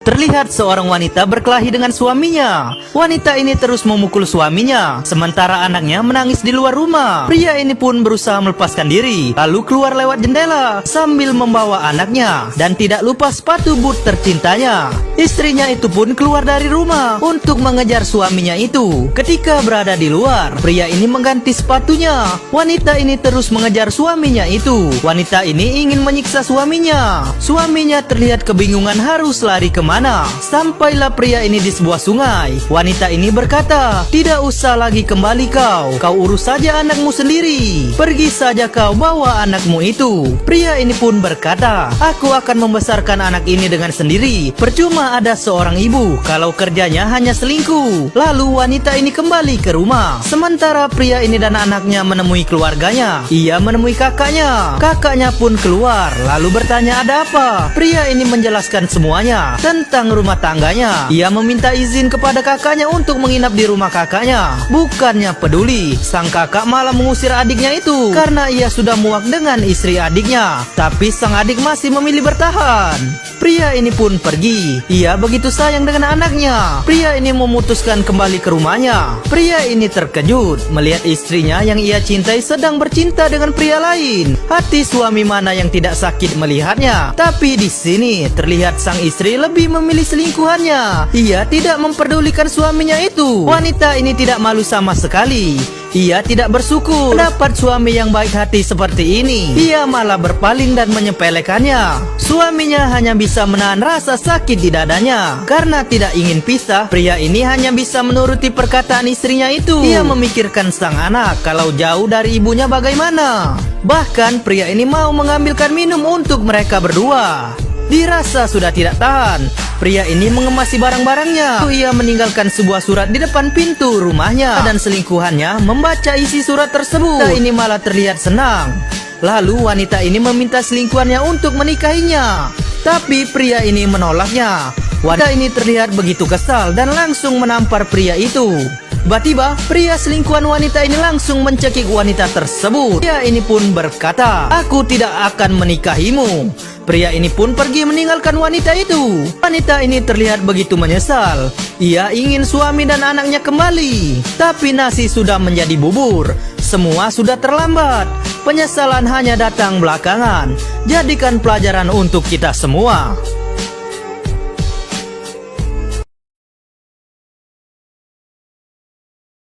Terlihat seorang wanita berkelahi dengan suaminya. Wanita ini terus memukul suaminya, sementara anaknya menangis di luar rumah. Pria ini pun berusaha melepaskan diri, lalu keluar lewat jendela sambil membawa anaknya, dan tidak lupa sepatu boot tercintanya. Istrinya itu pun keluar dari rumah untuk mengejar suaminya itu. Ketika berada di luar, pria ini mengganti sepatunya. Wanita ini terus mengejar suaminya itu. Wanita ini ingin menyiksa suaminya. Suaminya terlihat kebingungan harus lari kemana. Sampailah pria ini di sebuah sungai. Wanita ini berkata, "Tidak usah lagi kembali kau urus saja anakmu sendiri. Pergi saja kau bawa anakmu itu." Pria ini pun berkata, "Aku akan membesarkan anak ini dengan sendiri. Percuma ada seorang ibu kalau kerjanya hanya selingkuh." Lalu wanita ini kembali ke rumah. Sementara pria ini dan anaknya menemui keluarganya. Ia menemui kakaknya. Kakaknya pun keluar lalu bertanya ada apa. Pria ini menjelaskan semuanya tentang rumah tangganya. Ia meminta izin kepada kakaknya untuk menginap di rumah kakaknya. Bukannya peduli, sang kakak malah mengusir adiknya itu karena ia sudah muak dengan istri adiknya. Tapi sang adik masih memilih bertahan. Pria ini pun pergi. Ia begitu sayang dengan anaknya. Pria ini memutuskan kembali ke rumahnya. Pria ini terkejut melihat istrinya yang ia cintai sedang bercinta dengan pria lain. Hati suami mana yang tidak sakit melihatnya. Tapi di sini terlihat sang istri lebih memilih selingkuhannya. Ia tidak memperdulikan suaminya itu. Wanita ini tidak malu sama sekali. Ia tidak bersyukur dapat suami yang baik hati seperti ini. Ia malah berpaling dan menyepelekannya. Suaminya hanya bisa menahan rasa sakit di dadanya. Karena tidak ingin pisah, pria ini hanya bisa menuruti perkataan istrinya itu. Ia memikirkan sang anak kalau jauh dari ibunya bagaimana. Bahkan pria ini mau mengambilkan minum untuk mereka berdua. Dirasa sudah tidak tahan, pria ini mengemasi barang-barangnya. Ia meninggalkan sebuah surat di depan pintu rumahnya dan selingkuhannya membaca isi surat tersebut. Wanita ini malah terlihat senang. Lalu wanita ini meminta selingkuhannya untuk menikahinya. Tapi pria ini menolaknya. Wanita ini terlihat begitu kesal dan langsung menampar pria itu. Tiba-tiba, pria selingkuhan wanita ini langsung mencekik wanita tersebut. Pria ini pun berkata, "Aku tidak akan menikahimu." Pria ini pun pergi meninggalkan wanita itu. Wanita ini terlihat begitu menyesal. Ia ingin suami dan anaknya kembali. Tapi nasi sudah menjadi bubur. Semua sudah terlambat. Penyesalan hanya datang belakangan. Jadikan pelajaran untuk kita semua.